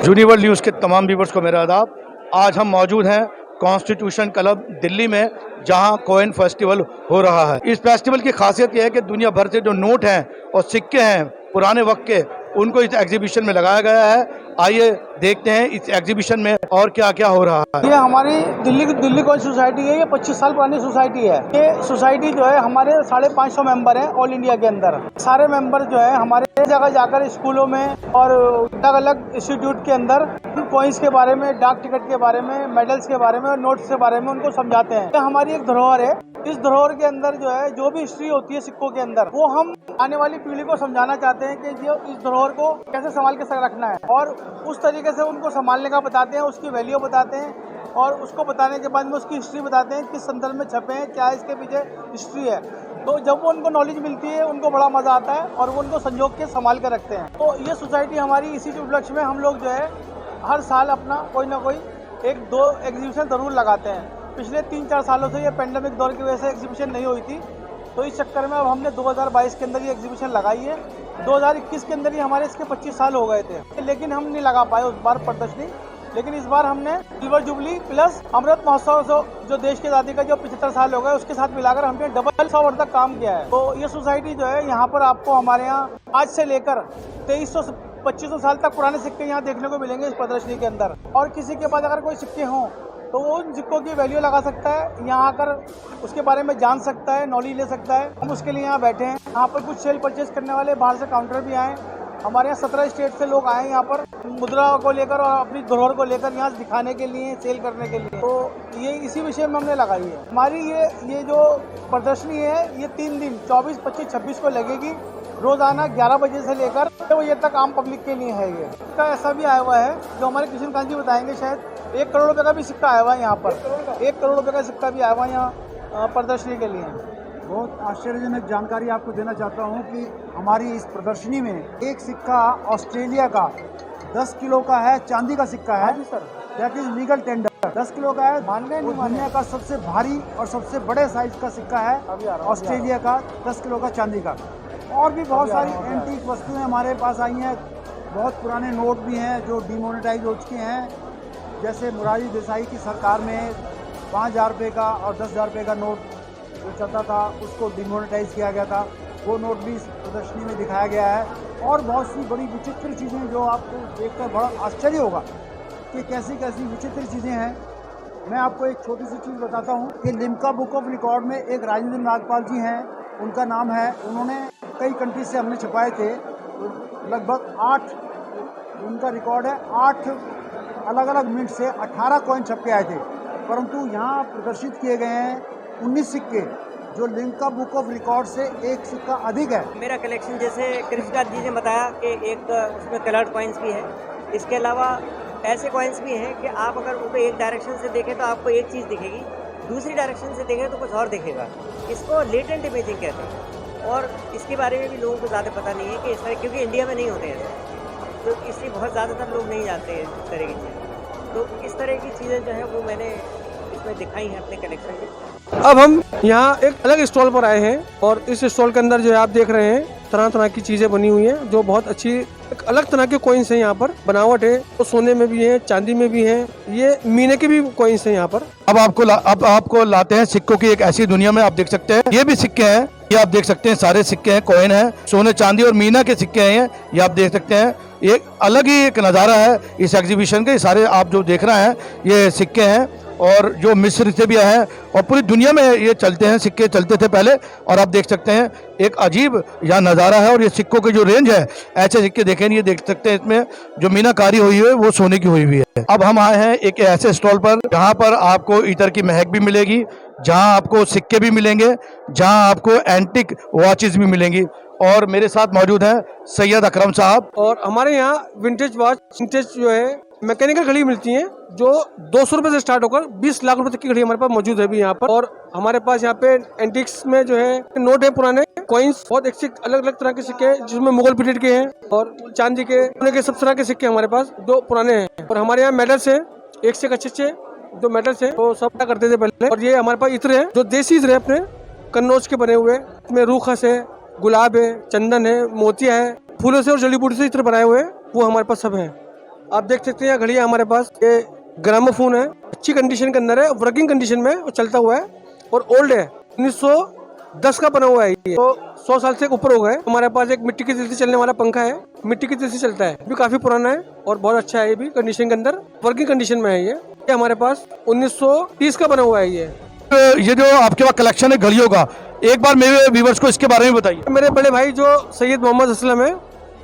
यूनिवर्ल news के तमाम viewers को मेरा आदाब। आज हम मौजूद हैं कॉन्स्टिट्यूशन क्लब दिल्ली में, जहां कॉइन फेस्टिवल हो रहा है। इस फेस्टिवल की खासियत यह है कि दुनिया भर से जो नोट हैं और सिक्के हैं पुराने वक्त के, उनको इस एग्जीबिशन में लगाया गया है। आइए देखते हैं इस एग्जीबिशन में और क्या क्या हो रहा है। ये हमारी दिल्ली कॉइन सोसाइटी है। ये 25 साल पुरानी सोसाइटी है। ये सोसाइटी जो है हमारे 550 मेंबर हैं ऑल इंडिया के अंदर। सारे मेंबर जो है हमारे जगह जाकर स्कूलों में और अलग अलग इंस्टीट्यूट के अंदर कॉइन्स के बारे में, डाक टिकट के बारे में, मेडल्स के बारे में और नोट्स के बारे में उनको समझाते हैं। ये हमारी एक धरोहर है। इस धरोहर के अंदर जो है जो भी हिस्ट्री होती है सिक्कों के अंदर, वो हम आने वाली पीढ़ी को समझाना चाहते हैं कि जो इस धरोहर को कैसे संभाल के रखना है, और उस तरीके से उनको संभालने का बताते हैं, उसकी वैल्यू बताते हैं, और उसको बताने के बाद में उसकी हिस्ट्री बताते हैं, किस संदर्भ में छपे हैं, क्या इसके पीछे हिस्ट्री है। तो जब वो उनको नॉलेज मिलती है उनको बड़ा मजा आता है और वो उनको संजोग के संभाल के रखते हैं। तो ये सोसाइटी हमारी इसी उपलक्ष्य में हम लोग जो है हर साल अपना कोई ना कोई 1-2 एग्जीबिशन जरूर लगाते हैं। पिछले 3-4 सालों से ये पेंडेमिक दौर की वजह से एग्जीबिशन नहीं हुई थी, तो इस चक्कर में अब हमने 2022 के अंदर ये एग्जीबिशन लगाई है। 2021 के अंदर ही हमारे इसके 25 साल हो गए थे, लेकिन हम नहीं लगा पाए उस बार प्रदर्शनी। लेकिन इस बार हमने silver jubilee plus Amrit Mahotsav जो देश की आज़ादी का जो 75 साल हो गए उसके साथ मिलाकर हमने डबल 100 वर्ष तक काम किया है। तो ये सोसाइटी जो है यहाँ पर आपको हमारे यहाँ आज से लेकर 2300-2500 साल तक पुराने सिक्के यहाँ देखने को मिलेंगे इस प्रदर्शनी के अंदर। और किसी के पास अगर कोई सिक्के हों तो वो उन सिक्कों की वैल्यू लगा सकता है, यहाँ आकर उसके बारे में जान सकता है, नॉलेज ले सकता है। हम उसके लिए यहाँ बैठे हैं। यहाँ पर कुछ सेल परचेज करने वाले बाहर से काउंटर भी आए। हमारे यहाँ 17 स्टेट से लोग आए यहाँ पर मुद्रा को लेकर और अपनी धरोहर को लेकर यहाँ दिखाने के लिए, सेल करने के लिए। तो ये इसी विषय में हमने लगाई है। हमारी ये जो प्रदर्शनी है ये 3 दिन 24, 25, 26 को लगेगी। रोजाना 11 बजे से लेकर 6 बजे तक आम पब्लिक के लिए है। ये इसका ऐसा भी आया हुआ है जो हमारे कृष्णकांत जी बताएंगे, शायद 1 करोड़ रुपए का भी सिक्का आया हुआ है यहाँ पर। 1 करोड़ रुपए का सिक्का भी आया हुआ है यहाँ प्रदर्शनी के लिए। बहुत आश्चर्यजनक जानकारी आपको देना चाहता हूँ कि हमारी इस प्रदर्शनी में एक सिक्का ऑस्ट्रेलिया का 10 किलो का है, चांदी का सिक्का है। जी sir, that is legal tender. 10 kilo का है। मान गए नहीं मान दुनिया का सबसे भारी और सबसे बड़े साइज का सिक्का है ऑस्ट्रेलिया का 10 किलो का चांदी का। और भी बहुत सारी एंटीक वस्तुएं हमारे पास आई हैं। बहुत पुराने नोट भी हैं जो डिमोनेटाइज हो चुके हैं। जैसे मुरारी देसाई की सरकार में 5000 रुपये का और 10,000 रुपये का नोट जो चलता था उसको डिमोनेटाइज किया गया था। वो नोट भी इस प्रदर्शनी में दिखाया गया है। और बहुत सी बड़ी विचित्र चीज़ें जो आपको देखकर बड़ा आश्चर्य होगा कि कैसी कैसी विचित्र चीज़ें हैं। मैं आपको एक छोटी सी चीज़ बताता हूँ कि लिम्का बुक ऑफ रिकॉर्ड में एक राजेंद्र नागपाल जी हैं, उनका नाम है। उन्होंने कई कंट्री से हमने छपाए थे, लगभग 8 उनका रिकॉर्ड है। 8 अलग अलग मिनट से 18 कॉइन छप के आए थे, परंतु यहाँ प्रदर्शित किए गए हैं 19 सिक्के, जो लिम्का बुक ऑफ रिकॉर्ड से एक सिक्का अधिक है। मेरा कलेक्शन, जैसे कृष्णकांत जी ने बताया कि एक उसमें कलर्ड कॉइन्स भी है, इसके अलावा ऐसे कॉइन्स भी हैं कि आप अगर उनको एक डायरेक्शन से देखें तो आपको एक चीज़ दिखेगी, दूसरी डायरेक्शन से देखें तो कुछ और दिखेगा। इसको लेटेंट इमेजिंग कहते हैं। और इसके बारे में भी लोगों को ज़्यादा पता नहीं है कि इस तरह, क्योंकि इंडिया में नहीं होते हैं, तो इसलिए बहुत ज़्यादातर लोग नहीं जानते हैं इस तरह की चीज़ें। तो इस तरह की चीज़ें जो है वो मैंने इसमें दिखाई हैं अपने कलेक्शन में। अब हम यहाँ एक अलग स्टॉल पर आए हैं और इस स्टॉल के अंदर जो है आप देख रहे हैं तरह तरह की चीजें बनी हुई हैं, जो बहुत अच्छी एक अलग तरह के कॉइन्स हैं। यहाँ पर बनावट है तो सोने में भी है, चांदी में भी है, ये मीने के भी कॉइन्स हैं यहाँ पर। अब आपको लाते हैं सिक्कों की एक ऐसी दुनिया में। आप देख सकते हैं ये भी सिक्के हैं, ये आप देख सकते हैं सारे सिक्के हैं, कॉइन है, सोने चांदी और मीना के सिक्के हैं। ये आप देख सकते हैं, एक अलग ही एक नज़ारा है इस एग्जीबिशन के। सारे आप जो देख रहे हैं ये सिक्के हैं और जो मिस्र से भी आए हैं, और पूरी दुनिया में ये चलते हैं, सिक्के चलते थे पहले। और आप देख सकते हैं एक अजीब यहाँ नज़ारा है। और ये सिक्कों की जो रेंज है, ऐसे सिक्के देखें, ये देख सकते हैं इसमें जो मीनाकारी हुई है वो सोने की हुई है। अब हम आए हैं एक ऐसे स्टॉल पर जहाँ पर आपको इतर की महक भी मिलेगी, जहाँ आपको सिक्के भी मिलेंगे, जहाँ आपको एंटिक वॉचेस भी मिलेंगी। और मेरे साथ मौजूद हैं सैयद अकरम साहब। और हमारे यहाँ विंटेज वॉच, विंटेज जो है मैकेनिकल घड़ी मिलती हैं, जो 200 रुपए से स्टार्ट होकर 20 लाख रुपए तक की घड़ी हमारे पास मौजूद है अभी यहाँ पर। और हमारे पास यहाँ पे एंटिक्स में जो है नोट है, पुराने कॉइन्स, बहुत एक से अलग अलग तरह के सिक्के जिसमें मुगल पीरियड के हैं और चांदी के, सोने के, सब तरह के सिक्के हमारे पास जो पुराने हैं। और हमारे यहाँ मेडल्स है, एक से अच्छे जो मेडल्स है वो सब क्या करते थे पहले। और ये हमारे पास इत्र है, जो देसी इत्र है अपने कन्नौज के बने हुए, इसमें रूखस है, गुलाब है, चंदन है, मोतिया है, फूलों से और जड़ी बूटी से इत्र बनाए हुए, वो हमारे पास सब है। आप देख सकते हैं घड़ी है हमारे पास, ये ग्रामोफोन है, अच्छी कंडीशन के अंदर है, वर्किंग कंडीशन में और चलता हुआ है और ओल्ड है, 1910 का बना हुआ है ये, तो 100 साल से ऊपर हो गए। हमारे पास एक मिट्टी की तेल से चलने वाला पंखा है, मिट्टी की तेल से चलता है, भी काफी पुराना है और बहुत अच्छा है, ये भी कंडीशन के अंदर वर्किंग कंडीशन में है। ये हमारे पास 1930 का बना हुआ है। ये जो आपके पास कलेक्शन है घड़ियों का, एक बार मेरे व्यूवर्स को इसके बारे में बताइए। मेरे बड़े भाई जो सैयद मोहम्मद असलम है,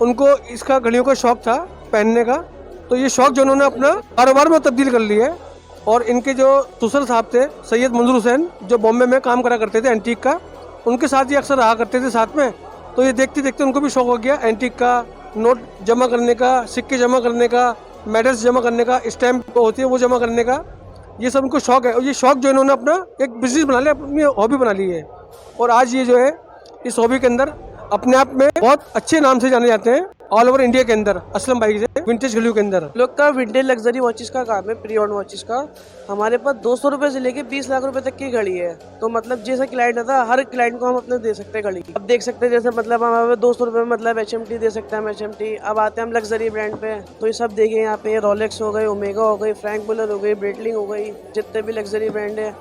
उनको इसका घड़ियों का शौक था पहनने का, तो ये शौक जो उन्होंने अपना कारोबार में तब्दील कर लिया है। और इनके जो ससुर साहब थे सैयद मंजूर हुसैन, जो बॉम्बे में काम करा करते थे एंटीक का, उनके साथ ये अक्सर रहा करते थे साथ में, तो ये देखते देखते उनको भी शौक हो गया एंटीक का, नोट जमा करने का, सिक्के जमा करने का, मेडल्स जमा करने का, स्टैम्प होती है वो जमा करने का, ये सब उनको शौक है। और ये शौक जो इन्होंने अपना एक बिजनेस बना लिया, अपनी हॉबी बना ली है। और आज ये जो है इस हॉबी के अंदर अपने आप में बहुत अच्छे नाम से जाने जाते हैं ऑल ओवर इंडिया के अंदर, असलम भाई से विंटेज घड़ियों के अंदर। लोग का विंटेज लग्जरी वॉचेस का काम है, प्री ऑन वॉचेस का। हमारे पास 200 रुपए से लेके 20 लाख रुपए तक की घड़ी है, तो मतलब जैसा क्लाइंट आता है हर क्लाइंट को हम अपने दे सकते हैं घड़ी। अब देख सकते हैं जैसे मतलब हमारे 200 रुपए में मतलब HMT दे सकते हैं हम HMT। अब आते हैं हम लग्जरी ब्रांड पे, तो ये सब देखिए यहाँ पे रोलेक्स हो गई, ओमेगा हो गई, फ्रैंक मुलर हो गई, ब्रेटलिंग हो गई, जितने भी लग्जरी ब्रांड है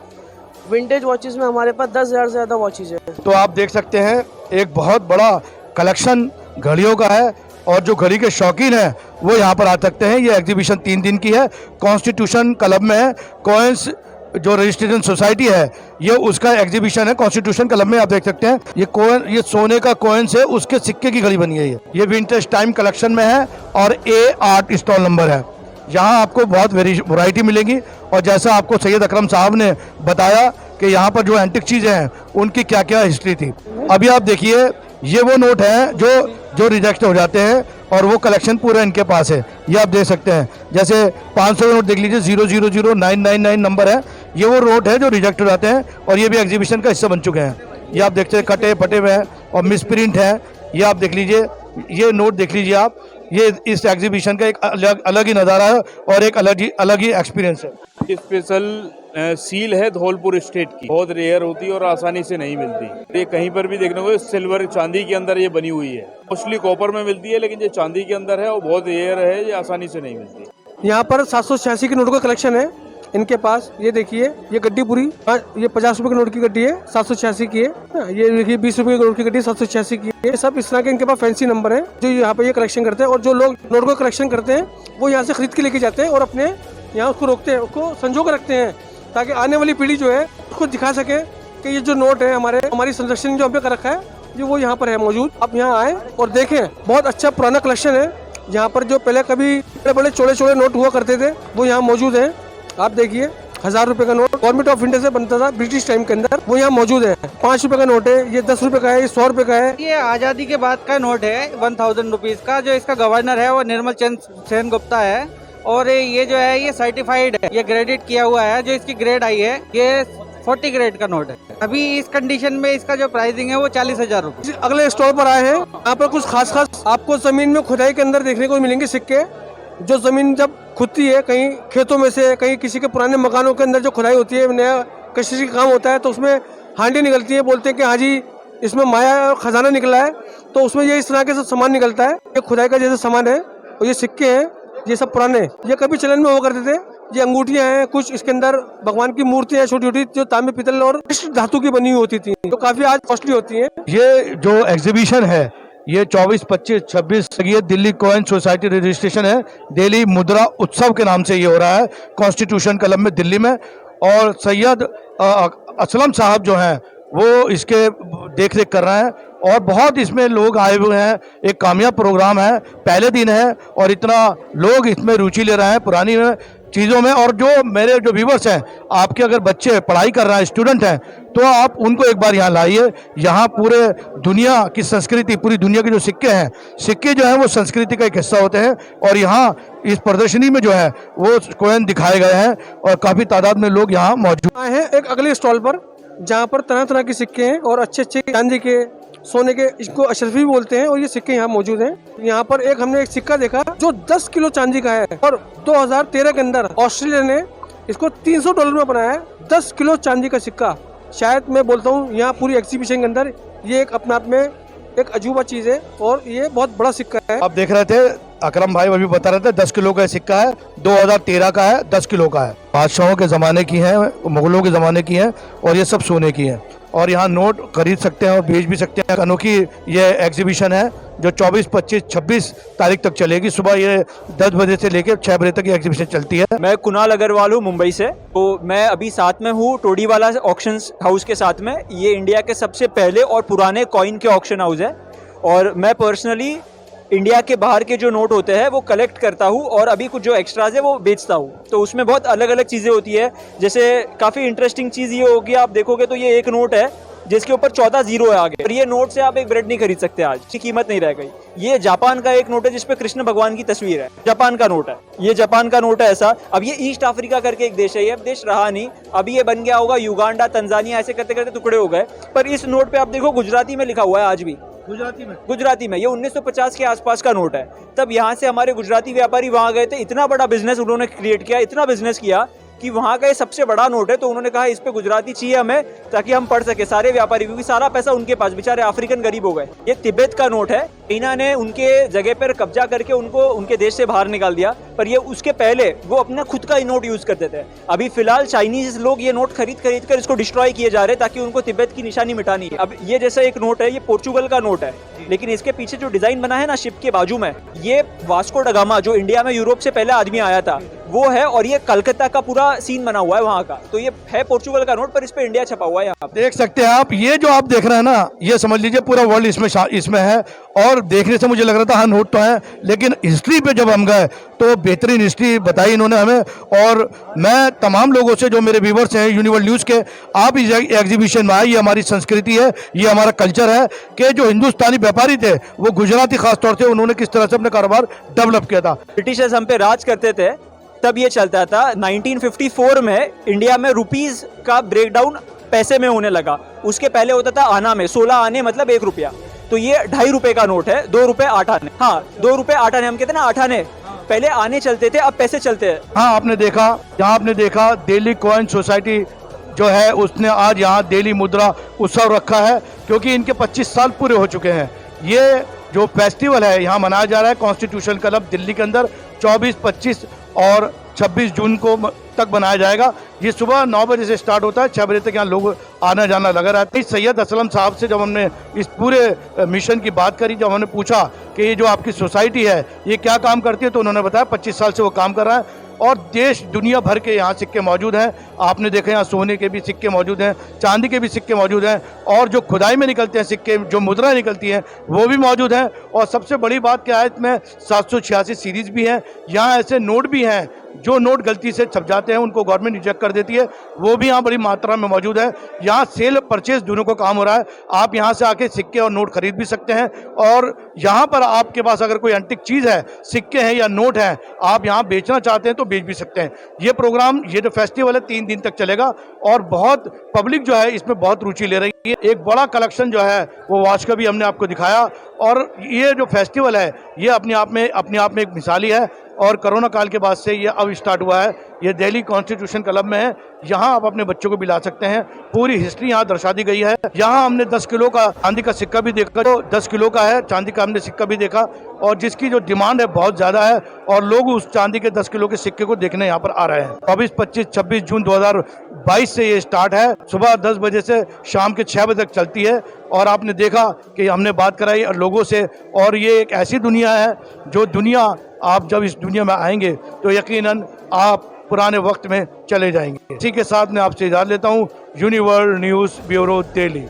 विंटेज वॉचेस में हमारे पास 10,000 से ज़्यादा वॉचेस है। तो आप देख सकते हैं एक बहुत बड़ा कलेक्शन घड़ियों का है, और जो घड़ी के शौकीन हैं वो यहाँ पर आ सकते हैं। ये एग्जीबिशन 3 दिन की है, कॉन्स्टिट्यूशन क्लब में है, कोइंस जो रजिस्ट्रेशन सोसाइटी है ये उसका एग्जीबिशन है कॉन्स्टिट्यूशन क्लब में। आप देख सकते हैं ये कोइन, ये सोने का कोइंस है, उसके सिक्के की घड़ी बनी है। ये विंटेज टाइम कलेक्शन में है और A8 स्टॉल नंबर है। यहाँ आपको बहुत वैरायटी मिलेगी, और जैसा आपको सैयद अकरम साहब ने बताया कि यहाँ पर जो एंटिक चीज़ें हैं उनकी क्या क्या हिस्ट्री थी। अभी आप देखिए ये वो नोट हैं जो रिजेक्ट हो जाते हैं, और वो कलेक्शन पूरा इनके पास है। ये आप देख सकते हैं, जैसे 500 नोट देख लीजिए, 000999 नंबर है, ये वो नोट है जो रिजेक्ट हो जाते हैं, और ये भी एग्जीबिशन का हिस्सा बन चुके हैं। ये आप देखते हैं कटे फटे हुए हैं और मिस प्रिंट है। ये आप देख लीजिए, ये नोट देख लीजिए आप, ये इस एग्जीबिशन का एक अलग ही नज़ारा है और एक अलग ही एक्सपीरियंस है। स्पेशल सील है धौलपुर स्टेट की, बहुत रेयर होती है और आसानी से नहीं मिलती। ये कहीं पर भी देखने को सिल्वर चांदी के अंदर ये बनी हुई है, मोस्टली कॉपर में मिलती है, लेकिन ये चांदी के अंदर है और बहुत रेयर है, ये आसानी से नहीं मिलती। यहाँ पर 786 के नोट का कलेक्शन है इनके पास। ये देखिए ये गड्डी पूरी, ये 50 रुपए के नोट की गड्डी है, 786 की है। ये देखिए 20 रुपए के नोट की गड्डी 786 की है। सब इस तरह के इनके पास फैंसी नंबर है जो यहाँ पे ये कलेक्शन करते हैं, और जो लोग नोट को कलेक्शन करते हैं वो यहाँ से खरीद के लेके जाते हैं और अपने यहाँ उसको रोकते हैं, उसको संजो कर रखते हैं, ताकि आने वाली पीढ़ी जो है उसको दिखा सके कि ये जो नोट है हमारी संरक्षण जो हमने कर रखा है जो वो यहाँ पर है मौजूद। आप यहाँ आए और देखें, बहुत अच्छा पुराना कलेक्शन है। यहाँ पर जो पहले कभी बड़े बड़े चौड़े चौड़े नोट हुआ करते थे वो यहाँ मौजूद है। आप देखिए 1000 रुपए का नोट गवर्नमेंट ऑफ इंडिया से बनता था ब्रिटिश टाइम के अंदर, वो यहाँ मौजूद है। 5 रुपए का नोट है, ये 10 रुपए का है, ये 100 रुपए का है। ये आज़ादी के बाद का नोट है 1000 रुपीज़ का। जो इसका गवर्नर है वो निर्मल चंद सेन गुप्ता है, और ये जो है ये सर्टिफाइड है, ये ग्रेडेड किया हुआ है। जो इसकी ग्रेड आई है ये 40 ग्रेड का नोट है। अभी इस कंडीशन में इसका जो प्राइसिंग है वो 40,000 रुपये। अगले स्टॉल पर आए हैं, यहाँ पर कुछ खास आपको जमीन में खुदाई के अंदर देखने को मिलेंगे सिक्के। जो जमीन जब खुदती है कहीं खेतों में से, कहीं किसी के पुराने मकानों के अंदर जो खुदाई होती है, नया कशिश का काम होता है, तो उसमें हांडी निकलती है, बोलते हैं कि हाँ जी इसमें माया और खजाना निकला है, तो उसमें ये इस तरह के सामान निकलता है। ये खुदाई का जैसे सामान है, और ये सिक्के हैं, ये सब पुराने, ये कभी चलन में हुआ करते थे। ये अंगूठियां हैं, कुछ इसके अंदर भगवान की मूर्तियां हैं छोटी छोटी, जो तांबे पीतल और धातु की बनी हुई होती थी, तो काफी आज कॉस्टली होती हैं। ये जो एग्जीबिशन है ये 24, 25, 26 ये दिल्ली कॉइन सोसाइटी रजिस्ट्रेशन है, दिल्ली मुद्रा उत्सव के नाम से ये हो रहा है कॉन्स्टिट्यूशन क्लब में दिल्ली में। और सैयद असलम साहब जो हैं वो इसके देख रेख कर रहे हैं, और बहुत इसमें लोग आए हुए हैं। एक कामयाब प्रोग्राम है, पहले दिन है और इतना लोग इसमें रुचि ले रहे हैं पुरानी चीज़ों में। और जो मेरे जो व्यूवर्स हैं, आपके अगर बच्चे पढ़ाई कर रहे हैं, स्टूडेंट हैं, तो आप उनको एक बार यहाँ लाइए। यहाँ पूरे दुनिया की संस्कृति, पूरी दुनिया के जो सिक्के हैं, सिक्के जो हैं वो संस्कृति का एक हिस्सा होते हैं, और यहाँ इस प्रदर्शनी में जो है वो कोइन दिखाए गए हैं, और काफ़ी तादाद में लोग यहाँ मौजूद आए हैं एक अगले स्टॉल पर, जहाँ पर तरह तरह के सिक्के हैं और अच्छे अच्छे चांदी के, सोने के, इसको अशरफी बोलते हैं, और ये सिक्के यहाँ मौजूद हैं। यहाँ पर हमने एक सिक्का देखा जो 10 किलो चांदी का है, और 2013 के अंदर ऑस्ट्रेलिया ने इसको $300 में बनाया है। 10 किलो चांदी का सिक्का, शायद मैं बोलता हूँ यहाँ पूरी एग्जीबिशन के अंदर ये एक अपने आप में एक अजूबा चीज़ है, और ये बहुत बड़ा सिक्का है। आप देख रहे थे अकरम भाई अभी बता रहे थे 10 किलो का सिक्का है, 2013 का है, 10 किलो का है। बादशाहों के ज़माने की है, मुगलों के ज़माने की है और ये सब सोने की है। और यहाँ नोट खरीद सकते हैं और बेच भी सकते हैं। अनोखी ये एग्जीबिशन है जो 24, 25, 26 तारीख तक चलेगी। सुबह ये 10 बजे से लेकर 6 बजे तक ये एग्जीबिशन चलती है। मैं कुणाल अग्रवाल हूँ मुंबई से। तो मैं अभी साथ में हूँ टोडीवाला ऑक्शन हाउस के साथ में। ये इंडिया के सबसे पहले और पुराने कॉइन के ऑक्शन हाउस है और मैं पर्सनली इंडिया के बाहर के जो नोट होते हैं वो कलेक्ट करता हूँ और अभी कुछ जो एक्स्ट्राज है वो बेचता हूँ। तो उसमें बहुत अलग अलग चीज़ें होती है। जैसे काफ़ी इंटरेस्टिंग चीज़ ये होगी, आप देखोगे तो ये एक नोट है जिसके ऊपर 14 जीरो है आगे। और ये नोट से आप एक ब्रेड नहीं खरीद सकते, आज की कीमत नहीं रह गई। ये जापान का एक नोट है जिसपे कृष्ण भगवान की तस्वीर है, जापान का नोट है। ये जापान का नोट है ऐसा। अब ये ईस्ट अफ्रीका करके एक देश है, ये अब देश रहा नहीं, अभी ये बन गया होगा युगांडा, तंजानिया, ऐसे करते करते टुकड़े हो गए। पर इस नोट पे आप देखो गुजराती में लिखा हुआ है आज भी, गुजराती में। ये 1950 के आसपास का नोट है। तब यहाँ से हमारे गुजराती व्यापारी वहाँ गए थे, इतना बड़ा बिजनेस उन्होंने क्रिएट किया, इतना बिजनेस किया कि वहाँ का ये सबसे बड़ा नोट है। तो उन्होंने कहा इस पे गुजराती चाहिए हमें ताकि हम पढ़ सके, सारे व्यापारी, क्योंकि सारा पैसा उनके पास, बेचारे अफ्रीकन गरीब हो गए। ये तिब्बत का नोट है, चाइना ने उनके जगह पर कब्जा करके उनको उनके देश से बाहर निकाल दिया। पर ये उसके पहले वो अपना खुद का ही नोट यूज करते थे। अभी फिलहाल चाइनीज लोग ये नोट खरीद कर इसको डिस्ट्रॉय किए जा रहे हैं ताकि उनको तिब्बत की निशानी मिटानी है। अब ये जैसा एक नोट है, ये पोर्चुगल का नोट है, लेकिन इसके पीछे जो डिजाइन बना है ना शिप के बाजू में, ये वास्को ड गामा जो इंडिया में यूरोप से पहले आदमी आया था वो है। और ये कलकत्ता का पूरा सीन बना हुआ है वहाँ का। तो ये है पोर्चुगल का नोट, पर इस पे इंडिया छपा हुआ है। यहाँ देख सकते हैं आप, ये जो आप देख रहे हैं ना, ये समझ लीजिए पूरा वर्ल्ड इसमें है। और देखने से मुझे लग रहा था हाँ नोट तो है, लेकिन हिस्ट्री पे जब हम गए तो बेहतरीन हिस्ट्री बताई इन्होंने हमें। और मैं तमाम लोगों से, जो मेरे व्यूवर्स हैं यूनिवर्ल न्यूज़ के, आप इस एग्जीबिशन में आए। ये हमारी संस्कृति है, ये हमारा कल्चर है कि जो हिंदुस्तानी व्यापारी थे वो गुजराती खासतौर से, उन्होंने किस तरह से अपने कारोबार डेवलप किया था। ब्रिटिशर्स हम पे राज करते थे तब ये चलता था। 1954 में इंडिया में रुपीस का ब्रेकडाउन पैसे में होने लगा। उसके पहले होता था आना में, 16 आने मतलब 1 रुपया। तो ये 2.5 रुपए का नोट है, 2 रुपए 8 आने। हाँ, 2 रुपए 8 आने, हम कहते हैं ना 8 आने। पहले आने चलते थे, अब पैसे चलते हैं। हाँ, आपने देखा, यहाँ आपने देखा दिल्ली कॉइन सोसाइटी जो है उसने आज यहाँ दिल्ली मुद्रा उत्सव रखा है, क्योंकि इनके 25 साल पूरे हो चुके हैं। ये जो फेस्टिवल है यहाँ मनाया जा रहा है कॉन्स्टिट्यूशन क्लब दिल्ली के अंदर, 24, 25 और 26 जून को तक बनाया जाएगा। ये सुबह 9 बजे से स्टार्ट होता है, 6 बजे तक यहाँ लोग आना जाना लगा रहता है। सैयद असलम साहब से जब हमने इस पूरे मिशन की बात करी, जब हमने पूछा कि ये जो आपकी सोसाइटी है ये क्या काम करती है, तो उन्होंने बताया 25 साल से वो काम कर रहा है। और देश दुनिया भर के यहाँ सिक्के मौजूद हैं। आपने देखा यहाँ सोने के भी सिक्के मौजूद हैं, चांदी के भी सिक्के मौजूद हैं, और जो खुदाई में निकलते हैं सिक्के, जो मुद्राएं निकलती हैं वो भी मौजूद हैं। और सबसे बड़ी बात क्या है, इसमें 786 सीरीज भी हैं। यहाँ ऐसे नोट भी हैं जो नोट गलती से छप जाते हैं, उनको गवर्नमेंट रिजेक्ट कर देती है, वो भी यहाँ बड़ी मात्रा में मौजूद है। यहाँ सेल परचेज दोनों का काम हो रहा है। आप यहाँ से आके सिक्के और नोट खरीद भी सकते हैं। और यहाँ पर आपके पास अगर कोई एंटिक चीज़ है, सिक्के हैं या नोट हैं, आप यहाँ बेचना चाहते हैं तो बेच भी सकते हैं। ये प्रोग्राम, ये जो फेस्टिवल है 3 दिन तक चलेगा और बहुत पब्लिक जो है इसमें बहुत रुचि ले रही है। एक बड़ा कलेक्शन जो है वो वॉच का भी हमने आपको दिखाया। और ये जो फेस्टिवल है ये अपने आप में एक मिसाली है। और कोरोना काल के बाद से ये अब स्टार्ट हुआ है। ये दिल्ली कॉन्स्टिट्यूशन क्लब में है, यहाँ आप अपने बच्चों को भी ला सकते हैं। पूरी हिस्ट्री यहाँ दर्शा दी गई है। यहाँ हमने 10 किलो का चांदी का सिक्का भी देखा, जो 10 किलो का है चांदी का हमने सिक्का भी देखा, और जिसकी जो डिमांड है बहुत ज़्यादा है और लोग उस चांदी के 10 किलो के सिक्के को देखने यहाँ पर आ रहे हैं। 24, 25, 26 जून 2022 से ये स्टार्ट है। सुबह 10 बजे से शाम के 6 बजे तक चलती है। और आपने देखा कि हमने बात कराई लोगों से, और ये एक ऐसी दुनिया है जो दुनिया, आप जब इस दुनिया में आएंगे तो यकीनन आप पुराने वक्त में चले जाएंगे। इसी के साथ मैं आपसे इजाज़त लेता हूँ। यूनिवर्ल न्यूज़ ब्यूरो दिल्ली।